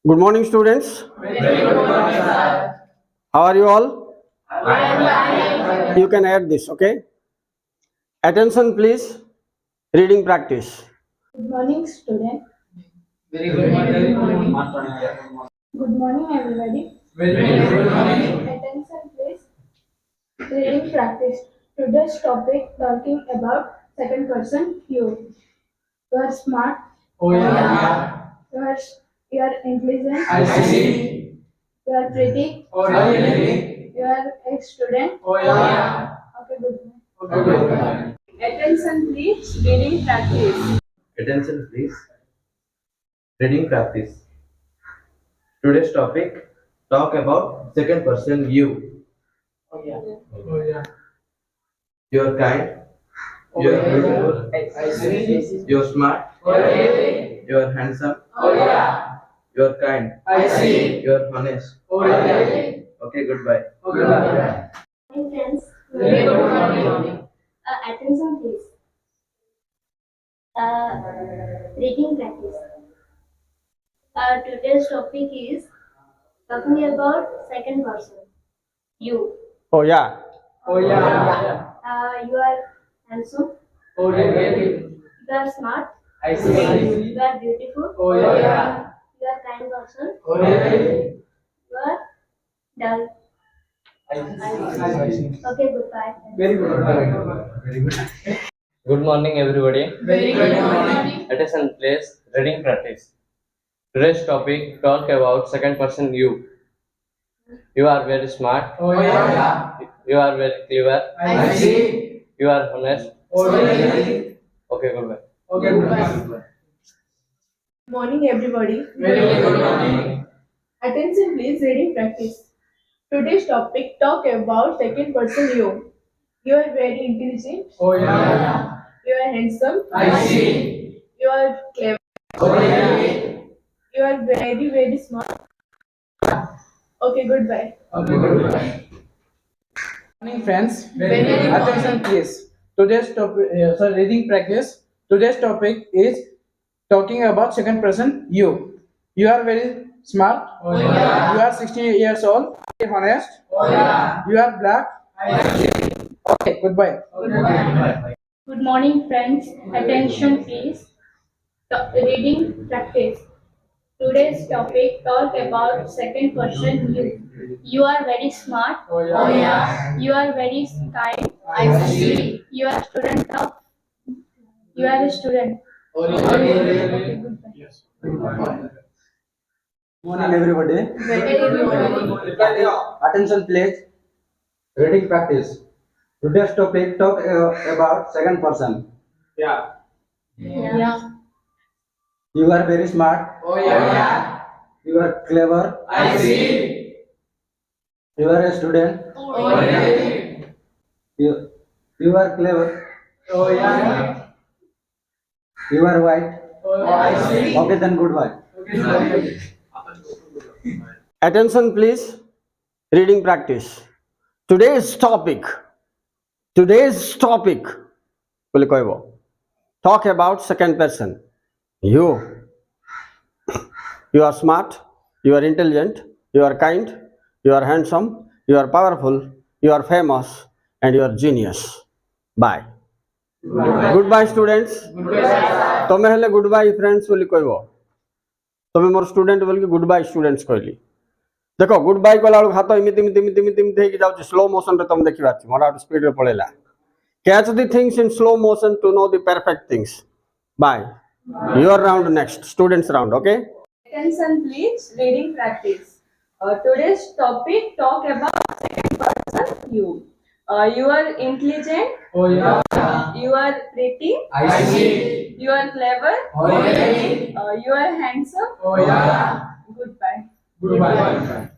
Good morning, students. Very good morning, sir. How are you all? Fine. You can add this, okay? Attention, please. Reading practice. Good morning, student. Very good morning. Good morning, everybody. Very good morning. Attention, please. Reading practice. Today's topic talking about second person you. You are smart. Oh yeah. You are intelligent. I see. You are pretty. Oh really? You are a student. Oh yeah. Okay, good. Okay, good. Attention, please. Reading practice. Attention please. Reading practice. Today's topic talk about second person you. Oh yeah. You are kind. You are beautiful. I see. You are smart. Oh really? You are handsome. Oh yeah. You are kind. I see. You are honest. Oh really? Okay, goodbye. Okay, good. Hi, friends. Very good morning. Attention, please. Reading practice. Today's topic is talking about second person. You. Oh, yeah. Oh yeah. You are handsome. Oh really? You are smart. I see. You are beautiful. Oh yeah. You are kind person. Oh really? You are dull. I see. Okay, goodbye. Very good. Good morning, everybody. Very good morning. Attention, please. Reading practice. Today's topic talk about second person you. You are very smart. Oh yeah. You are very clever. I see. You are honest. Oh really? Okay, goodbye. Okay, good. Good morning, everybody. Very good morning. Attention, please. Reading practice. Today's topic talk about second person you. You are very intelligent. Oh yeah. You are handsome. I see. You are clever. Oh really? You are very smart. Okay, goodbye. Okay, good. Morning friends. Very good Attention please. Today's topic, reading practice. Today's topic is talking about second person you. You are very smart. Oh yeah. You are 60 years old. Very honest. Oh yeah. You are black. I see. Okay, goodbye. Okay. Good morning, friends. Attention, please. Reading practice. Today's topic talk about second person you. You are very smart. Oh yeah. You are very kind. I see. You are student of. You are a student. Oh really? Okay, goodbye. Morning, everybody. Very good morning. Attention, please. Reading practice. Today's topic talk about second person. Yeah. Yeah. You are very smart. Oh yeah. You are clever. I see. You are a student. Oh really? You are clever. Oh yeah. You are white. Oh I see. Okay, then goodbye. Okay. Attention, please. Reading practice. Today's topic. Bole koibo. Talk about second person. You. You are smart. You are intelligent. You are kind. You are handsome. You are powerful. You are famous. And you are genius. Bye. Goodbye, students. तमे हेले good bye friends बोली कहबो तमे मोर student बोल के good bye students कहली देखो good bye कला हाथ इमिति हेकि जाउछि स्लो मोशन रे तुम देखिबा छी मोर आउट स्पीड रे पळेला catch the things in slow motion to know the perfect things by your round next students round okay Attention, please. Reading practice. Today's topic talk about second person you. You are intelligent. Oh yeah. You are pretty. I see. You are clever. Oh really? You are handsome. Oh yeah. Goodbye. Goodbye.